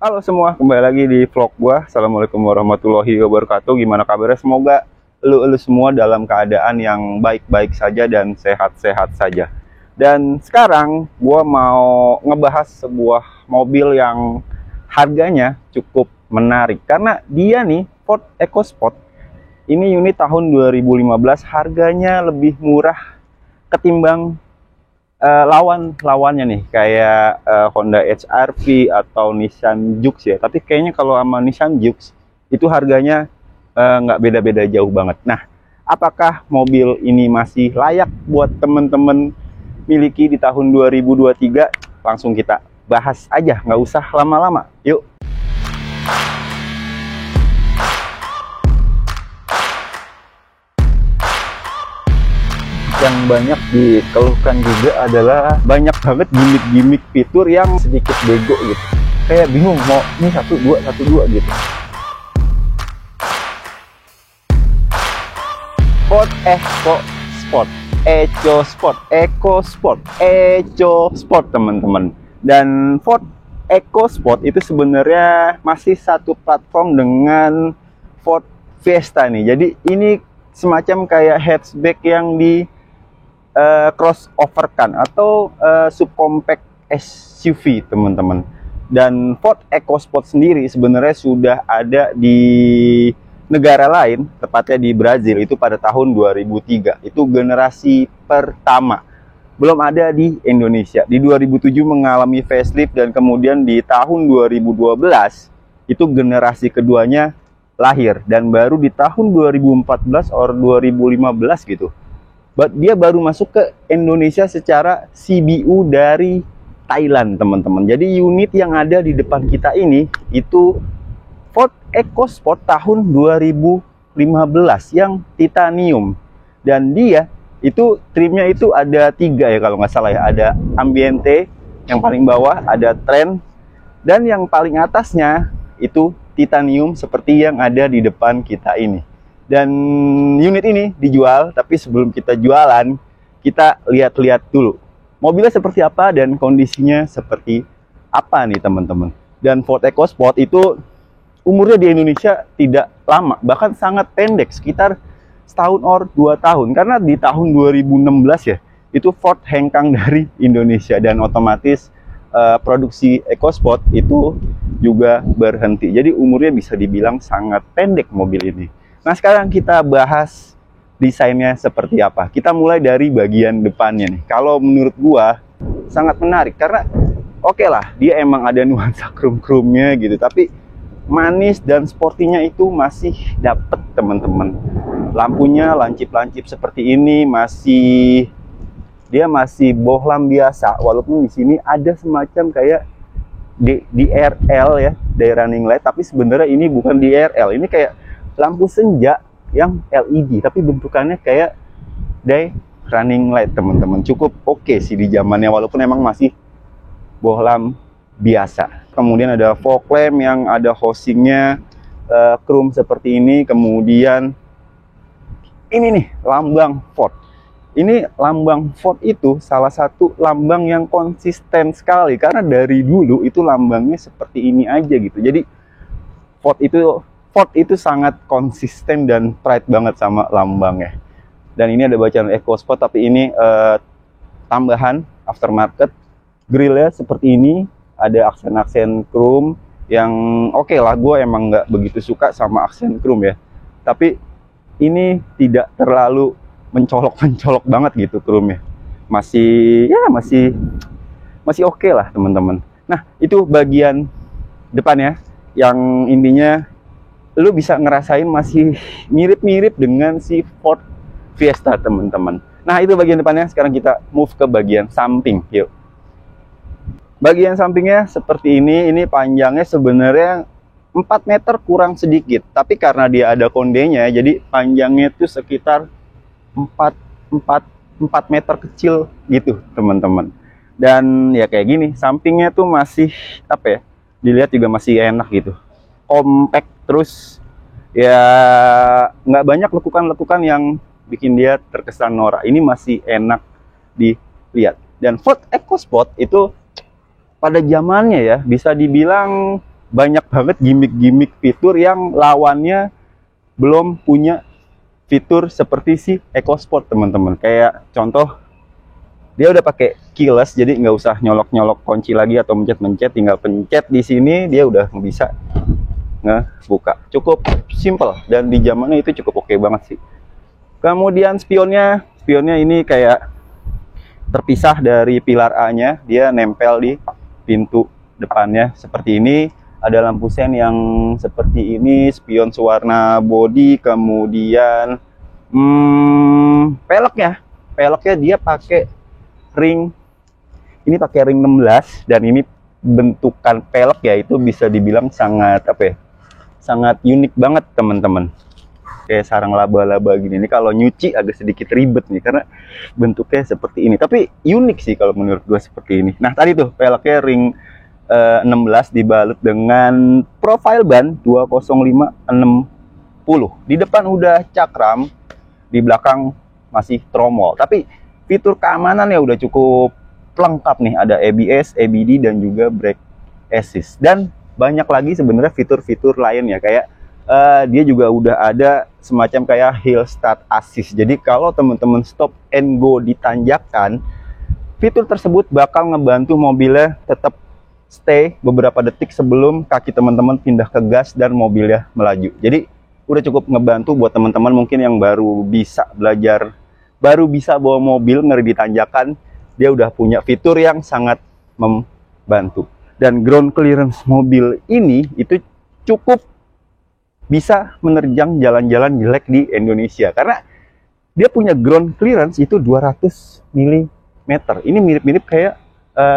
Halo semua, kembali lagi di vlog gua. Assalamualaikum warahmatullahi wabarakatuh. Gimana kabarnya? Semoga lu semua dalam keadaan yang baik-baik saja dan sehat-sehat saja. Dan sekarang gua mau ngebahas sebuah mobil yang harganya cukup menarik karena dia nih Ford EcoSport. Ini unit tahun 2015, harganya lebih murah ketimbang lawannya nih kayak Honda HR-V atau Nissan Jukes ya. Tapi kayaknya kalau sama Nissan Jukes itu harganya nggak beda-beda jauh banget. Nah, apakah mobil ini masih layak buat temen-temen miliki di tahun 2023? Langsung kita bahas aja, nggak usah lama-lama. Yuk. Yang banyak dikeluhkan juga adalah banyak banget gimmick-gimmick fitur yang sedikit bego gitu. Kayak bingung mau ini satu dua gitu. Ford EcoSport teman-teman. Dan Ford EcoSport itu sebenarnya masih satu platform dengan Ford Fiesta nih. Jadi ini semacam kayak hatchback yang di crossover kan atau subcompact SUV teman-teman. Dan Ford EcoSport sendiri sebenarnya sudah ada di negara lain, tepatnya di Brazil itu pada tahun 2003. Itu generasi pertama. Belum ada di Indonesia. Di 2007 mengalami facelift dan kemudian di tahun 2012 itu generasi keduanya lahir dan baru di tahun 2014 or 2015 gitu. Dia baru masuk ke Indonesia secara CBU dari Thailand teman-teman. Jadi unit yang ada di depan kita ini itu Ford EcoSport tahun 2015 yang titanium. Dan dia itu trimnya itu ada 3 ya kalau nggak salah ya. Ada Ambiente yang paling bawah, ada Trend, dan yang paling atasnya itu titanium seperti yang ada di depan kita ini. Dan unit ini dijual, tapi sebelum kita jualan, kita lihat-lihat dulu mobilnya seperti apa dan kondisinya seperti apa nih teman-teman. Dan Ford EcoSport itu umurnya di Indonesia tidak lama, bahkan sangat pendek, sekitar setahun or 2 tahun. Karena di tahun 2016 ya, itu Ford hengkang dari Indonesia dan otomatis produksi EcoSport itu juga berhenti. Jadi umurnya bisa dibilang sangat pendek mobil ini. Nah, sekarang kita bahas desainnya seperti apa. Kita mulai dari bagian depannya nih. Kalau menurut gua sangat menarik karena oke lah, dia emang ada nuansa krum-krumnya gitu, tapi manis dan sportinya itu masih dapet teman-teman. Lampunya lancip-lancip seperti ini, dia masih bohlam biasa, walaupun di sini ada semacam kayak DRL ya, day running light, tapi sebenarnya ini bukan DRL, ini kayak lampu senja yang LED, tapi bentukannya kayak day running light teman-teman. Cukup oke sih di zamannya, walaupun emang masih bohlam biasa. Kemudian ada fog lamp yang ada housingnya chrome seperti ini. Kemudian ini nih lambang Ford. Ini lambang Ford itu salah satu lambang yang konsisten sekali karena dari dulu itu lambangnya seperti ini aja gitu. Jadi Ford itu sangat konsisten dan pride banget sama lambangnya. Dan ini ada bacaan EcoSport, tapi ini tambahan aftermarket. Grillnya seperti ini, ada aksen-aksen chrome yang oke lah, gue emang nggak begitu suka sama aksen chrome ya. Tapi ini tidak terlalu mencolok-mencolok banget gitu chrome-nya. Masih oke lah teman-teman. Nah, itu bagian depannya yang intinya lu bisa ngerasain masih mirip-mirip dengan si Ford Fiesta teman-teman. Nah, itu bagian depannya. Sekarang kita move ke bagian samping. Yuk. Bagian sampingnya seperti ini panjangnya sebenarnya 4 meter kurang sedikit. Tapi karena dia ada kondenya, jadi panjangnya itu sekitar 4 meter kecil gitu teman-teman. Dan ya kayak gini, sampingnya tuh masih apa ya, dilihat juga masih enak gitu. Compact, terus ya nggak banyak lekukan-lekukan yang bikin dia terkesan norak. Ini masih enak dilihat. Dan Ford EcoSport itu pada zamannya ya bisa dibilang banyak banget gimmick-gimmick fitur yang lawannya belum punya fitur seperti si EcoSport teman-teman. Kayak contoh, dia udah pakai keyless, jadi nggak usah nyolok-nyolok kunci lagi atau mencet-mencet, tinggal pencet di sini dia udah bisa ngebuka. Cukup simple dan di zamannya itu cukup oke banget sih. Kemudian spionnya ini kayak terpisah dari pilar A-nya, dia nempel di pintu depannya seperti ini. Ada lampu sen yang seperti ini, spion sewarna body, kemudian peleknya dia pakai ring, ini pakai ring 16, dan ini bentukan pelek ya itu bisa dibilang sangat sangat unik banget teman-teman. Kayak sarang laba-laba gini. Ini kalau nyuci agak sedikit ribet nih karena bentuknya seperti ini. Tapi unik sih kalau menurut gue seperti ini. Nah tadi tuh peleknya ring 16 dibalut dengan profile ban 20560. Di depan udah cakram, di belakang masih tromol. Tapi fitur keamanan ya udah cukup lengkap nih. Ada ABS, ABD dan juga brake assist. Dan banyak lagi sebenarnya fitur-fitur lain ya, kayak dia juga udah ada semacam kayak hill start assist. Jadi kalau teman-teman stop and go di tanjakan, fitur tersebut bakal ngebantu mobilnya tetap stay beberapa detik sebelum kaki teman-teman pindah ke gas dan mobilnya melaju. Jadi udah cukup ngebantu buat teman-teman mungkin yang baru bisa bawa mobil ngeri di tanjakan, dia udah punya fitur yang sangat membantu. Dan ground clearance mobil ini itu cukup bisa menerjang jalan-jalan jelek di Indonesia karena dia punya ground clearance itu 200 mm. Ini mirip-mirip kayak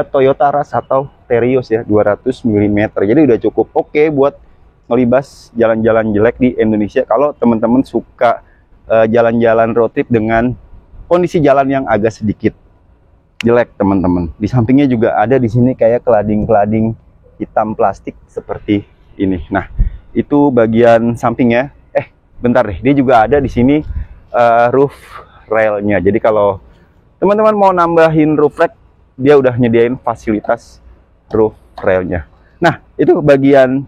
Toyota Rush atau Terios ya, 200 mm. Jadi udah cukup oke buat ngelibas jalan-jalan jelek di Indonesia kalau teman-teman suka jalan-jalan road trip dengan kondisi jalan yang agak sedikit jelek teman-teman. Di sampingnya juga ada di sini kayak kelading-kelading hitam plastik seperti ini. Nah, itu bagian sampingnya. Bentar deh, dia juga ada di sini roof railnya. Jadi kalau teman-teman mau nambahin roof rack, dia udah nyediain fasilitas roof railnya. Nah, itu bagian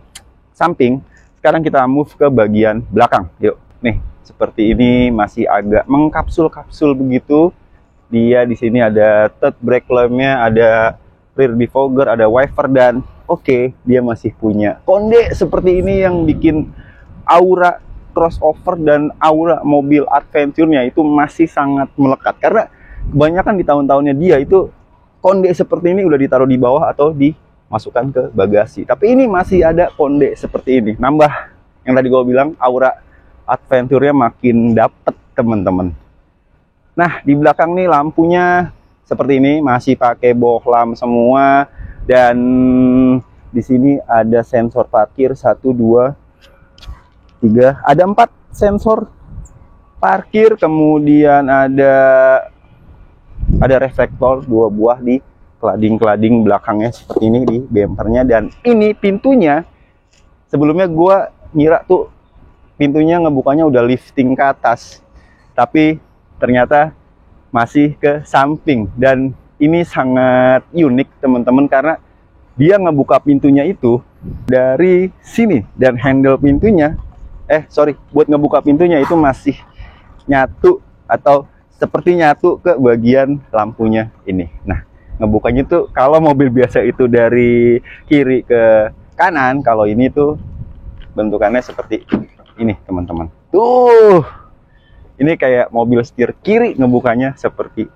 samping. Sekarang kita move ke bagian belakang. Yuk, nih seperti ini masih agak mengkapsul-kapsul begitu. Dia di sini ada third brake lampnya, ada rear defogger, ada wiper, dan dia masih punya konde seperti ini yang bikin aura crossover dan aura mobil adventure-nya itu masih sangat melekat. Karena kebanyakan di tahun-tahunnya dia itu konde seperti ini udah ditaruh di bawah atau dimasukkan ke bagasi. Tapi ini masih ada konde seperti ini. Nambah yang tadi gue bilang, aura adventure-nya makin dapet teman-teman. Nah, di belakang nih lampunya seperti ini, masih pakai bohlam semua. Dan di sini ada sensor parkir 1, 2, 3. Ada 4 sensor parkir. Kemudian ada reflektor 2 buah di kelading-kelading belakangnya seperti ini di bempernya. Dan ini pintunya, sebelumnya gue ngira tuh pintunya ngebukanya udah lifting ke atas, tapi ternyata masih ke samping. Dan ini sangat unik teman-teman karena dia ngebuka pintunya itu dari sini, dan handle pintunya buat ngebuka pintunya itu masih nyatu atau seperti nyatu ke bagian lampunya ini. Nah, ngebukanya tuh kalau mobil biasa itu dari kiri ke kanan, kalau ini tuh bentukannya seperti ini teman-teman. Tuh, ini kayak mobil setir kiri ngebukanya seperti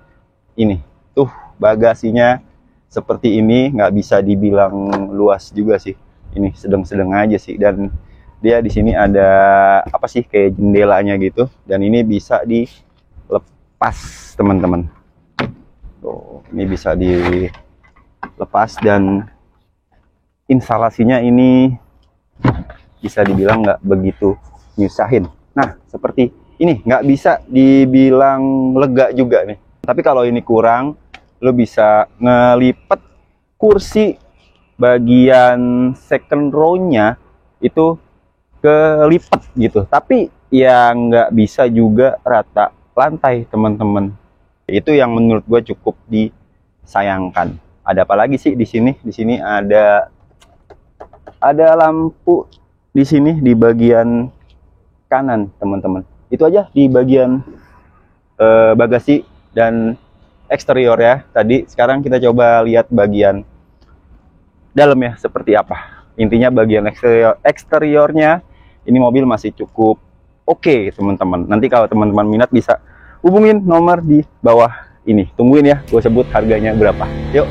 ini. Tuh, bagasinya seperti ini, nggak bisa dibilang luas juga sih. Ini sedang-sedang aja sih. Dan dia di sini ada kayak jendelanya gitu. Dan ini bisa dilepas teman-teman. Tuh, ini bisa dilepas dan instalasinya ini bisa dibilang nggak begitu nyusahin. Nah, seperti ini, nggak bisa dibilang lega juga nih. Tapi kalau ini kurang, lo bisa ngelipet kursi bagian second row-nya itu kelipet gitu. Tapi ya nggak bisa juga rata lantai teman-teman. Itu yang menurut gue cukup disayangkan. Ada apa lagi sih di sini? Di sini ada Ada lampu di sini di bagian kanan, teman-teman. Itu aja di bagian bagasi dan eksterior ya. Tadi sekarang kita coba lihat bagian dalam ya seperti apa. Intinya bagian eksteriornya ini mobil masih cukup oke, teman-teman. Nanti kalau teman-teman minat bisa hubungin nomor di bawah ini. Tungguin ya, gue sebut harganya berapa. Yuk.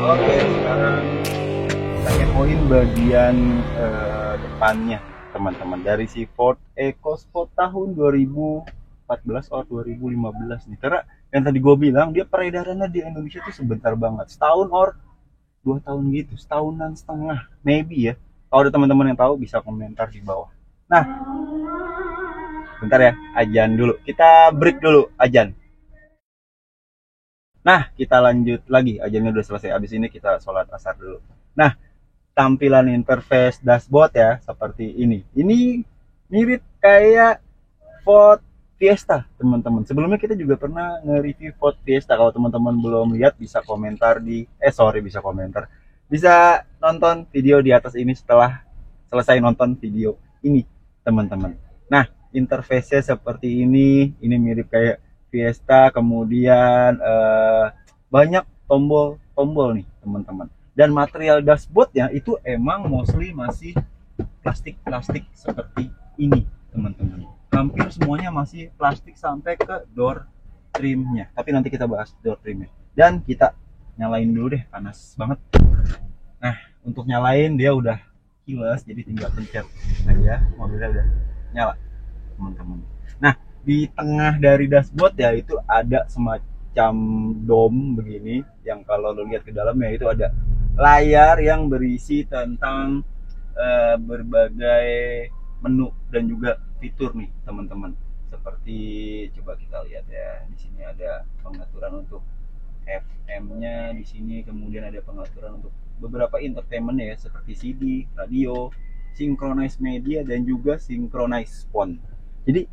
Oke, sekarang kita kepoin bagian depannya, teman-teman. Dari si Ford EcoSport tahun 2014 atau 2015 nih. Karena yang tadi gue bilang, dia peredarannya di Indonesia tuh sebentar banget. Setahun or 2 tahun gitu, setahunan setengah, maybe ya. Kalau ada teman-teman yang tahu bisa komentar di bawah. Nah, bentar ya, ajan dulu. Kita break dulu, ajan. Nah, kita lanjut lagi. Ajannya udah selesai. Abis ini kita sholat asar dulu. Nah, tampilan interface dashboard ya, seperti ini. Ini mirip kayak Ford Fiesta, teman-teman. Sebelumnya kita juga pernah nge-review Ford Fiesta. Kalau teman-teman belum lihat, bisa komentar di... bisa komentar. Bisa nonton video di atas ini setelah selesai nonton video ini, teman-teman. Nah, interface-nya seperti ini. Ini mirip kayak Fiesta, kemudian banyak tombol-tombol nih, teman-teman. Dan material dashboardnya itu emang mostly masih plastik-plastik seperti ini, teman-teman. Hampir semuanya masih plastik sampai ke door trimnya. Tapi nanti kita bahas door trimnya. Dan kita nyalain dulu deh, panas banget. Nah, untuk nyalain dia udah kilas, jadi tinggal pencet aja, mobilnya udah nyala, teman-teman. Nah, di tengah dari dashboard ya itu ada semacam dome begini, yang kalau lo lihat ke dalamnya itu ada layar yang berisi tentang berbagai menu dan juga fitur nih, teman-teman. Seperti coba kita lihat ya, di sini ada pengaturan untuk FM-nya di sini, kemudian ada pengaturan untuk beberapa entertainment ya, seperti CD, radio, synchronize media dan juga synchronize phone. Jadi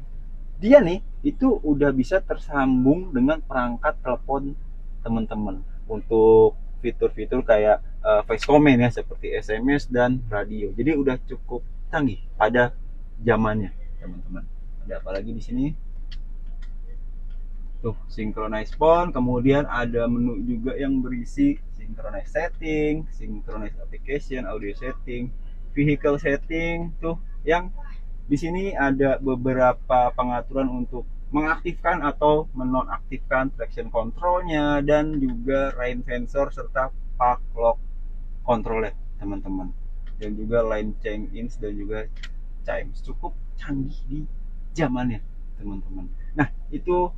dia nih itu udah bisa tersambung dengan perangkat telepon, teman-teman, untuk fitur-fitur kayak voice command ya, seperti SMS dan radio. Jadi udah cukup canggih pada zamannya, teman-teman. Ada apa lagi di sini? Tuh, synchronize phone, kemudian ada menu juga yang berisi synchronize setting, synchronize application, audio setting, vehicle setting. Tuh, yang di sini ada beberapa pengaturan untuk mengaktifkan atau menonaktifkan traction controlnya, dan juga rain sensor serta park lock control ya, teman-teman. Dan juga line change ins dan juga chimes. Cukup canggih di zamannya, teman-teman. Nah, itu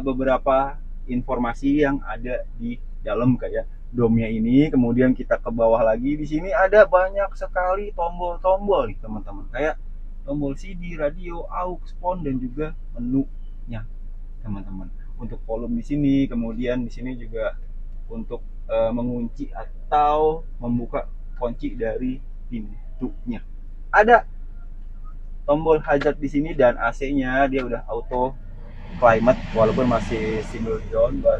beberapa informasi yang ada di dalam kayak domnya ini. Kemudian kita ke bawah lagi, di sini ada banyak sekali tombol-tombol nih, teman-teman. Kayak tombol CD, radio, aux, phone, dan juga menunya, teman-teman. Untuk volume di sini, kemudian di sini juga untuk mengunci atau membuka kunci dari pintunya. Ada tombol hazard di sini, dan AC-nya dia udah auto climate walaupun masih single zone, but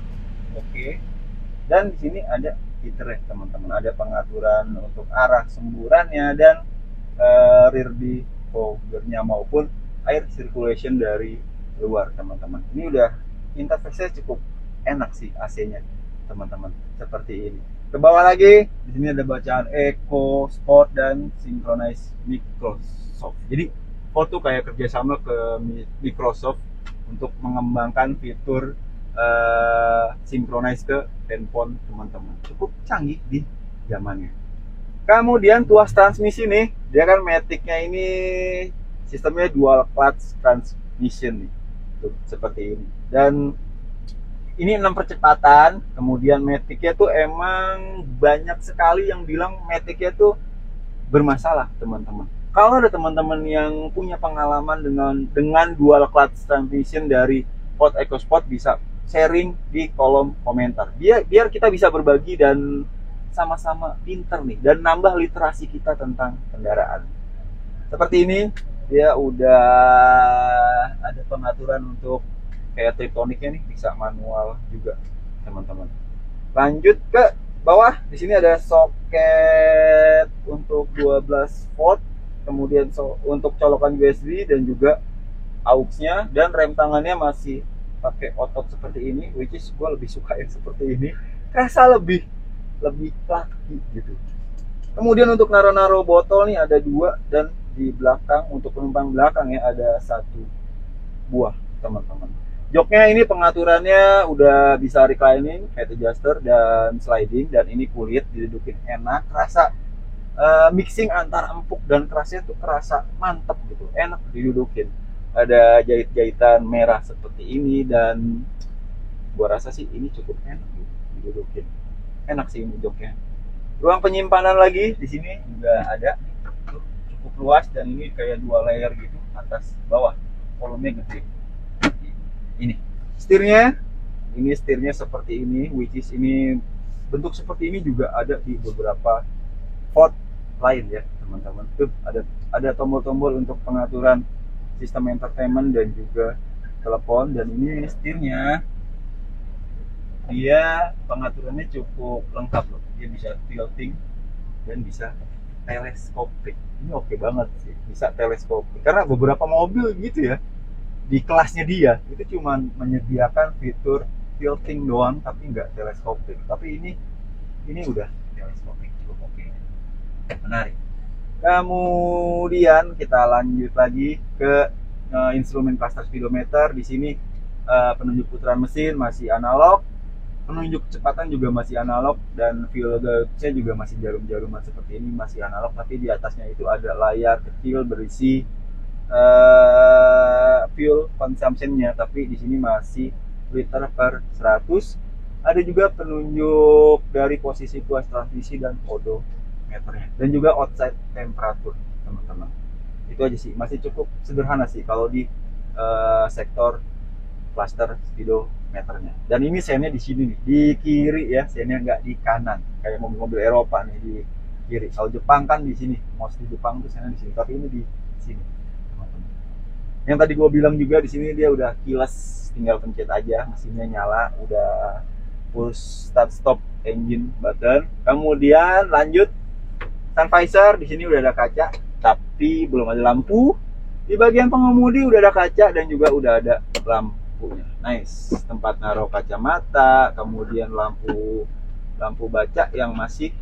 oke. Dan di sini ada heater ya, teman-teman. Ada pengaturan untuk arah semburannya dan rear defoggernya maupun air circulation dari luar, teman-teman. Ini udah interface-nya cukup enak sih, AC-nya, teman-teman. Seperti ini. Ke bawah lagi, di sini ada bacaan EcoSport dan Synchronize Microsoft. Jadi Ford tuh kayak kerjasama ke Microsoft untuk mengembangkan fitur synchronize ke handphone, teman-teman. Cukup canggih di zamannya. Kemudian tuas transmisi nih, dia kan Matic-nya ini sistemnya dual clutch transmission nih. Tuh, seperti ini. Dan ini 6 percepatan. Kemudian Matic-nya tuh emang banyak sekali yang bilang Matic-nya tuh bermasalah, teman-teman. Kalau ada teman-teman yang punya pengalaman dengan dual clutch transmission dari Ford EcoSport, bisa sharing di kolom komentar. Biar kita bisa berbagi dan sama-sama pinter nih, dan nambah literasi kita tentang kendaraan. Seperti ini Dia udah ada pengaturan untuk kayak triptoniknya nih, bisa manual juga teman-teman. Lanjut ke bawah, di sini ada soket untuk 12 volt, kemudian untuk colokan USB dan juga aux-nya, dan rem tangannya masih pakai otot seperti ini, which is gue lebih suka yang seperti ini, kerasa lebih laki gitu. Kemudian untuk naro-naro botol nih ada 2, dan di belakang untuk penumpang belakang ya ada 1 buah teman-teman. Joknya ini pengaturannya udah bisa reclining, head adjuster dan sliding, dan ini kulit, didudukin enak, rasa mixing antara empuk dan kerasnya tuh kerasa mantep gitu, enak didudukin. Ada jahit-jahitan merah seperti ini, dan gua rasa sih ini cukup enak gitu, didudukin. Enak sih ini joknya. Ruang penyimpanan lagi di sini juga ada, cukup luas, dan ini kayak 2 layer gitu, atas bawah, volumenya gede. Ini setirnya seperti ini, which is ini bentuk seperti ini juga ada di beberapa Ford lain ya teman-teman. Tuh ada tombol-tombol untuk pengaturan sistem entertainment dan juga telepon. Dan ini setirnya, dia pengaturannya cukup lengkap loh. Dia bisa tilting dan bisa teleskopik. Ini oke banget sih, bisa teleskopik, karena beberapa mobil gitu ya di kelasnya dia itu cuma menyediakan fitur tilting doang tapi nggak teleskopik. Tapi ini udah teleskopik, cukup oke, menarik. Kemudian kita lanjut lagi ke instrumen cluster speedometer. Di sini penunjuk putaran mesin masih analog, penunjuk kecepatan juga masih analog, dan fuel gauge-nya juga masih jarum-jaruman seperti ini, masih analog. Tapi di atasnya itu ada layar kecil berisi fuel consumption-nya, tapi di sini masih liter per 100. Ada juga penunjuk dari posisi tuas transmisi dan odometernya, dan juga outside temperatur teman-teman. Itu aja sih, masih cukup sederhana sih kalau di sektor cluster speedometernya. Dan ini sennya di sini nih, di kiri ya, sennya nggak di kanan kayak mobil-mobil Eropa nih, di kiri. Kalau Jepang kan di sini, mostly Jepang tuh sennya di sini, tapi ini di sini. Yang tadi gue bilang juga, di sini dia udah keyless, tinggal pencet aja, mesinnya nyala, udah push start stop engine button. Kemudian lanjut sun visor, di sini udah ada kaca tapi belum ada lampu. Di bagian pengemudi udah ada kaca dan juga udah ada lampunya. Nice, tempat naruh kacamata, kemudian lampu baca yang masih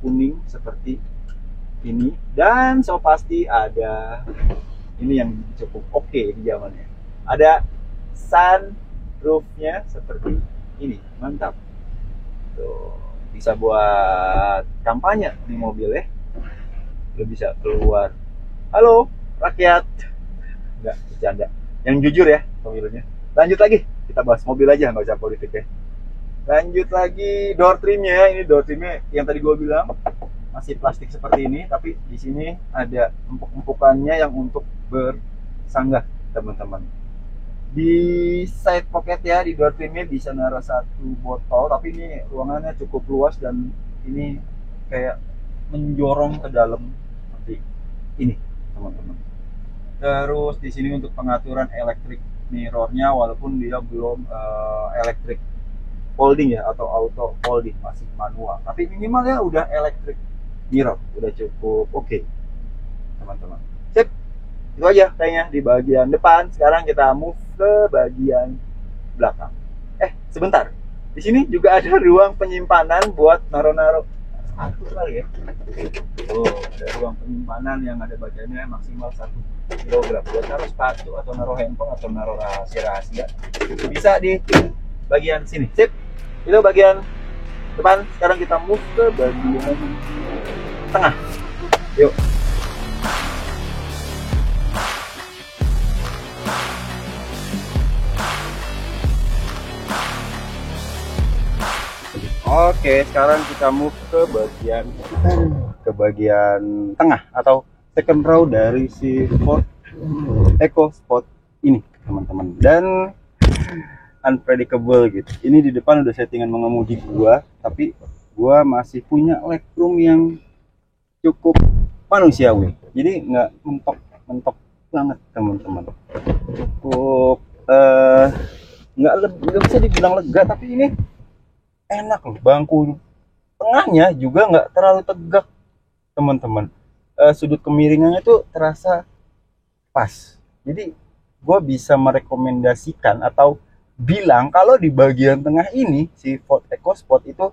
kuning seperti ini, dan so pasti ada ini yang cukup oke di zamannya. Ada sunroofnya seperti ini, mantap. Tuh, bisa buat kampanye nih mobil ya. Udah bisa keluar. Halo, rakyat. Enggak, bercanda. Yang jujur ya pemilunya. Lanjut lagi, kita bahas mobil aja, nggak usah politik ya. Lanjut lagi, door trimnya. Ini door trimnya yang tadi gue bilang masih plastik seperti ini, tapi di sini ada empuk-empukannya yang untuk bersanggah teman-teman. Di side pocket ya, di door trimnya bisa naruh 1 botol, tapi ini ruangannya cukup luas dan ini kayak menjorong ke dalam seperti ini teman-teman. Terus di sini untuk pengaturan electric mirrornya, walaupun dia belum electric folding ya, atau auto folding, masih manual, tapi minimalnya udah electric mirror, udah cukup oke teman-teman. Sip, itu aja kayaknya di bagian depan. Sekarang kita move ke bagian belakang. Sebentar, di sini juga ada ruang penyimpanan buat naro-naro sepatu kali ya. Ada ruang penyimpanan yang ada bagiannya maksimal 1 kilogram buat naruh sepatu atau naruh handphone atau naruh rahasia-rahasia. Bisa di bagian sini. Sip, itu bagian depan. Sekarang kita move ke bagian tengah. Yuk. Oke, sekarang kita move ke bagian tengah atau second row dari si Ford EcoSport ini, teman-teman. Dan unpredictable gitu. Ini di depan udah settingan mengemudi gua, tapi gua masih punya legroom yang cukup manusiawi. Jadi nggak mentok banget teman-teman. Cukup nggak bisa dibilang lega, tapi ini enak loh. Bangku tengahnya juga nggak terlalu tegak teman-teman. Sudut kemiringannya tuh terasa pas. Jadi gue bisa merekomendasikan atau bilang kalau di bagian tengah ini si Ford EcoSport itu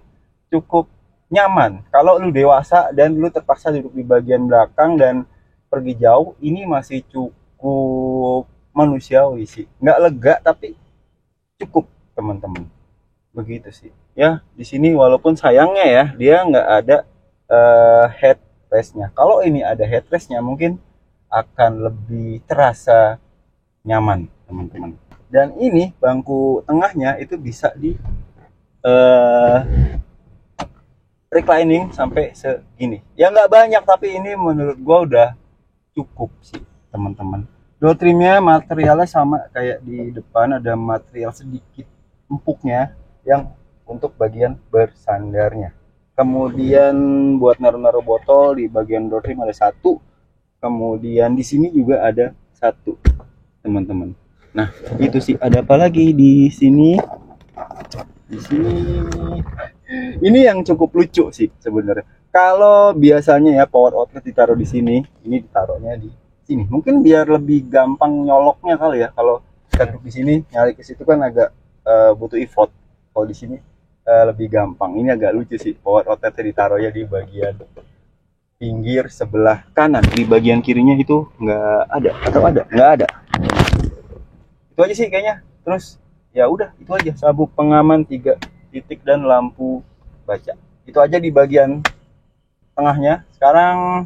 cukup nyaman. Kalau lu dewasa dan lu terpaksa duduk di bagian belakang dan pergi jauh, ini masih cukup manusiawi sih. Nggak lega tapi cukup teman-teman. Begitu sih. Ya di sini walaupun sayangnya ya dia nggak ada headrestnya. Kalau ini ada headrestnya mungkin akan lebih terasa nyaman teman-teman. Dan ini bangku tengahnya itu bisa di reclining sampai segini. Ya nggak banyak tapi ini menurut gua udah cukup sih teman-teman. Door trimnya materialnya sama kayak di depan, ada material sedikit empuknya yang untuk bagian bersandarnya. Kemudian buat naruh-naruh botol di bagian door trim ada satu. Kemudian di sini juga ada satu teman-teman. Nah itu sih. Ada apa lagi di sini? Di sini ini yang cukup lucu sih sebenarnya. Kalau biasanya ya power outlet ditaruh di sini, ini ditaruhnya di sini. Mungkin biar lebih gampang nyoloknya kali ya. Kalau kita duduk di sini nyari ke situ kan agak butuh effort. Kalau di sini lebih gampang. Ini agak lucu sih. Power outletnya ditaruhnya di bagian pinggir sebelah kanan. Di bagian kirinya itu nggak ada atau ada? Nggak ada. Itu aja sih kayaknya. Terus ya udah itu aja, sabuk pengaman 3 titik dan lampu baca. Itu aja di bagian tengahnya. Sekarang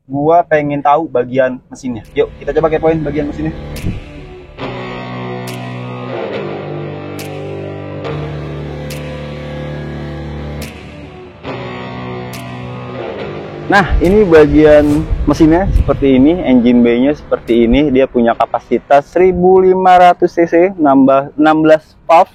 gua pengen tahu bagian mesinnya. Yuk kita coba kepoin bagian mesinnya. Nah ini bagian mesinnya seperti ini, engine bay-nya seperti ini. Dia punya kapasitas 1500 cc, 16 valve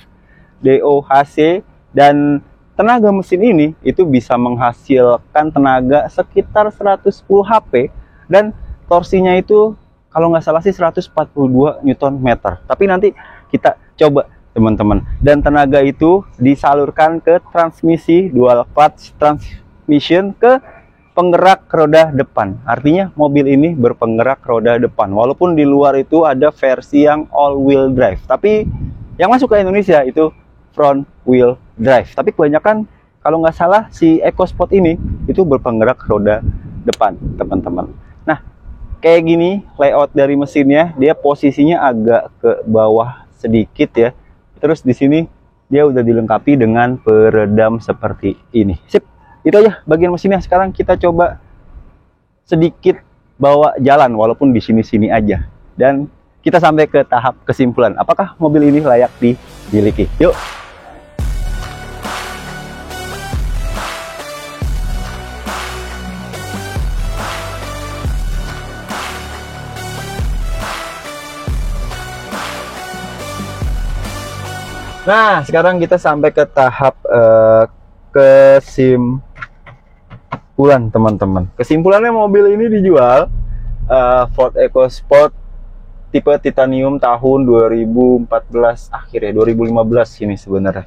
DOHC, dan tenaga mesin ini itu bisa menghasilkan tenaga sekitar 110 HP dan torsinya itu kalau nggak salah sih 142 Nm. Tapi nanti kita coba teman-teman. Dan tenaga itu disalurkan ke transmisi dual clutch transmission ke penggerak roda depan. Artinya mobil ini berpenggerak roda depan. Walaupun di luar itu ada versi yang all wheel drive, tapi yang masuk ke Indonesia itu front wheel drive. Tapi kebanyakan kalau nggak salah si EcoSport ini itu berpenggerak roda depan teman-teman. Nah kayak gini layout dari mesinnya, dia posisinya agak ke bawah sedikit ya. Terus di sini dia udah dilengkapi dengan peredam seperti ini. Sip, itu aja bagian mesinnya. Sekarang kita coba sedikit bawa jalan walaupun di sini-sini aja, dan kita sampai ke tahap kesimpulan apakah mobil ini layak dimiliki. Yuk. Nah, sekarang kita sampai ke tahap kesimpulan teman-teman. Kesimpulannya mobil ini dijual Ford EcoSport tipe titanium tahun 2014 akhir ya, 2015 ini sebenarnya.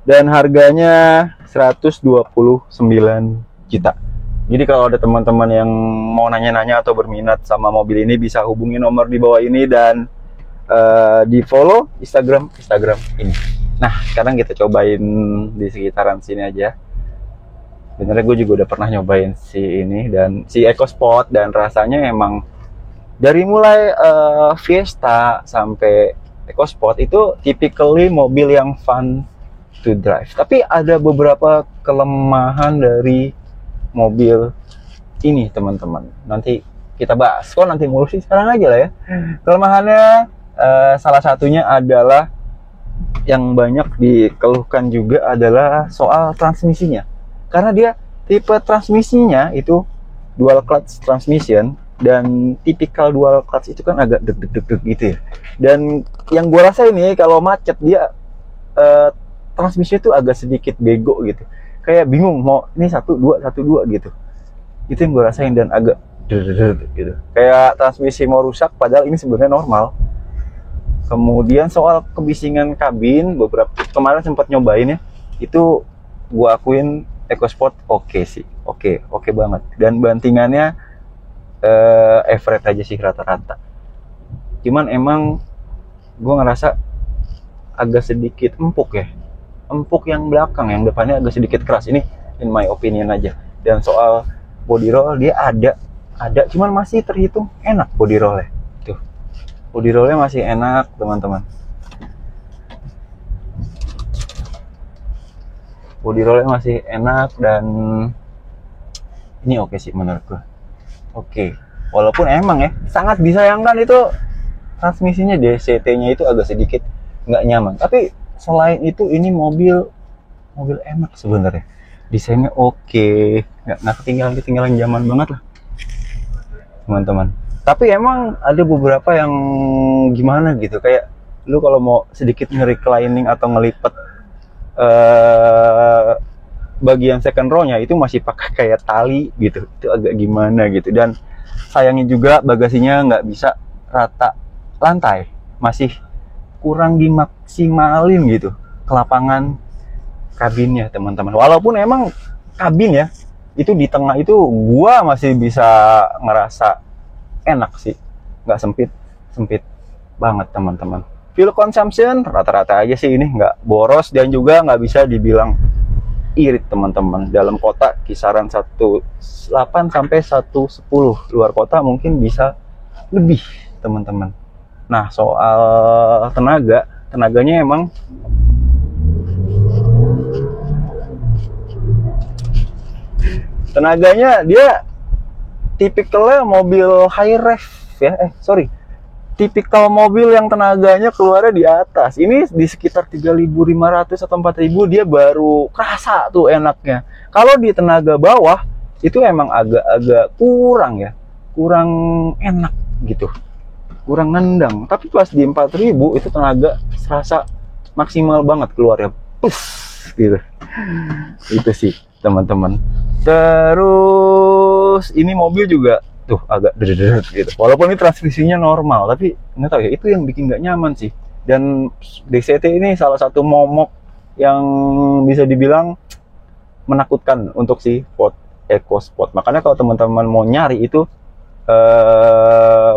Dan harganya 129 juta. Jadi kalau ada teman-teman yang mau nanya-nanya atau berminat sama mobil ini bisa hubungi nomor di bawah ini dan di follow Instagram ini. Nah sekarang kita cobain di sekitaran sini aja. Benernya gue juga udah pernah nyobain si ini dan si EcoSport, dan rasanya emang dari mulai Fiesta sampai EcoSport itu typically mobil yang fun to drive. Tapi ada beberapa kelemahan dari mobil ini teman-teman. Nanti kita bahas. Kok nanti ngurusin sekarang aja lah ya. Kelemahannya salah satunya adalah yang banyak dikeluhkan juga adalah soal transmisinya. Karena dia tipe transmisinya itu dual clutch transmission, dan tipikal dual clutch itu kan agak deg-deg gitu ya. Dan yang gue rasa ini kalau macet dia transmisinya itu agak sedikit bego gitu. Kayak bingung mau ini 1-2 1-2 gitu. Itu yang gue rasain dan agak gitu. Kayak transmisi mau rusak, padahal ini sebenarnya normal. Kemudian soal kebisingan kabin, beberapa kemarin sempat nyobain ya, itu gua akuin EcoSport oke sih, oke banget. Dan bantingannya average aja sih rata-rata. Cuman emang gua ngerasa agak sedikit empuk ya, empuk yang belakang, yang depannya agak sedikit keras. Ini in my opinion aja. Dan soal body roll, dia ada, cuman masih terhitung enak body rollnya. Tuh, body rollnya masih enak teman-teman. Body rollnya masih enak dan ini oke sih menurut gue. Oke, walaupun emang ya sangat disayangkan itu transmisinya DCT-nya itu agak sedikit nggak nyaman. Tapi selain itu ini mobil enak sebenarnya. Desainnya oke, nggak ketinggalan zaman banget lah teman-teman. Tapi emang ada beberapa yang gimana gitu, kayak lu kalau mau sedikit nge-reclining atau ngelipet bagian second row-nya itu masih pakai kayak tali gitu, itu agak gimana gitu. Dan sayangnya juga bagasinya nggak bisa rata lantai, masih kurang dimaksimalin gitu kelapangan kabinnya teman-teman. Walaupun emang kabin ya itu di tengah itu gua masih bisa ngerasa enak sih, nggak sempit banget teman-teman. Fuel consumption rata-rata aja sih, ini nggak boros dan juga nggak bisa dibilang irit teman-teman. Dalam kota kisaran 1.8 sampai 1.10, luar kota mungkin bisa lebih teman-teman. Nah soal tenaganya emang dia tipikalnya mobil high rev ya, tipikal mobil yang tenaganya keluarnya di atas. Ini di sekitar 3.500 atau 4.000 dia baru kerasa tuh enaknya. Kalau di tenaga bawah itu emang agak-agak kurang enak gitu, kurang nendang. Tapi pas di 4.000 itu tenaga serasa maksimal banget keluarnya, gitu. Itu sih teman-teman. Terus ini mobil juga tuh agak deret gitu. Walaupun ini transmisinya normal, tapi nggak tahu ya, itu yang bikin nggak nyaman sih. Dan DCT ini salah satu momok yang bisa dibilang menakutkan untuk si Ford EcoSport. Makanya kalau teman-teman mau nyari itu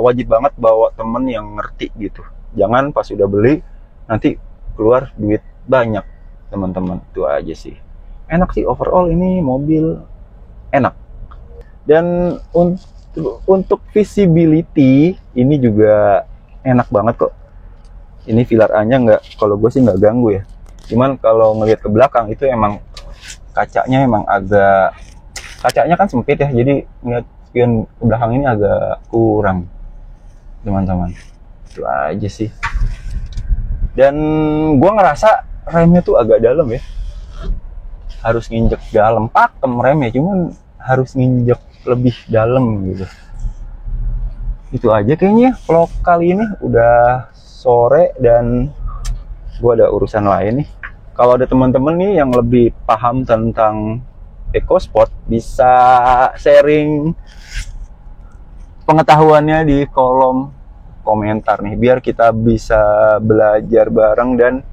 wajib banget bawa temen yang ngerti gitu. Jangan pas udah beli nanti keluar duit banyak teman-teman. Itu aja sih. Enak sih overall, ini mobil enak. Dan untuk visibility ini juga enak banget kok. Ini filar A-nya nggak, kalau gue sih nggak ganggu ya. Cuman kalau ngelihat ke belakang itu emang kacanya kan sempit ya, jadi ngeliat spion ke belakang ini agak kurang teman-teman. Itu aja sih. Dan gue ngerasa remnya tuh agak dalam ya, harus nginjek dalam, pakem remnya, cuman harus nginjek lebih dalam gitu. Itu aja kayaknya vlog kali ini. Udah sore dan gue ada urusan lain nih. Kalau ada teman-teman nih yang lebih paham tentang EcoSport, bisa sharing pengetahuannya di kolom komentar nih, biar kita bisa belajar bareng dan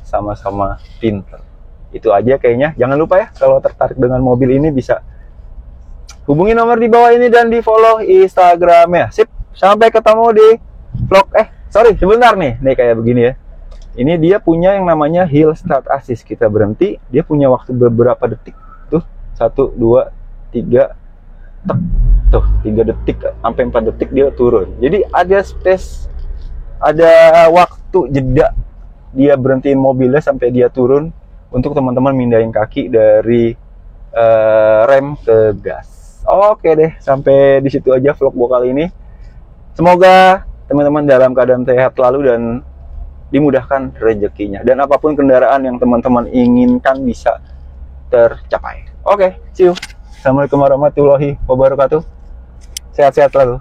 sama-sama pinter. Itu aja kayaknya. Jangan lupa ya, kalau tertarik dengan mobil ini bisa hubungi nomor di bawah ini dan di follow Instagramnya. Sip, sampai ketemu di vlog. Sebentar nih kayak begini ya. Ini dia punya yang namanya Hill Start Assist. Kita berhenti, dia punya waktu beberapa detik. Tuh, 1, 2, 3, tuh 3 detik sampai 4 detik dia turun. Jadi ada space, ada waktu jeda dia berhentiin mobilnya sampai dia turun untuk teman-teman mindahin kaki dari rem ke gas. Oke deh, sampai di situ aja vlog gua kali ini. Semoga teman-teman dalam keadaan sehat selalu dan dimudahkan rezekinya, dan apapun kendaraan yang teman-teman inginkan bisa tercapai. Oke, see you. Assalamualaikum warahmatullahi wabarakatuh. Sehat-sehat selalu.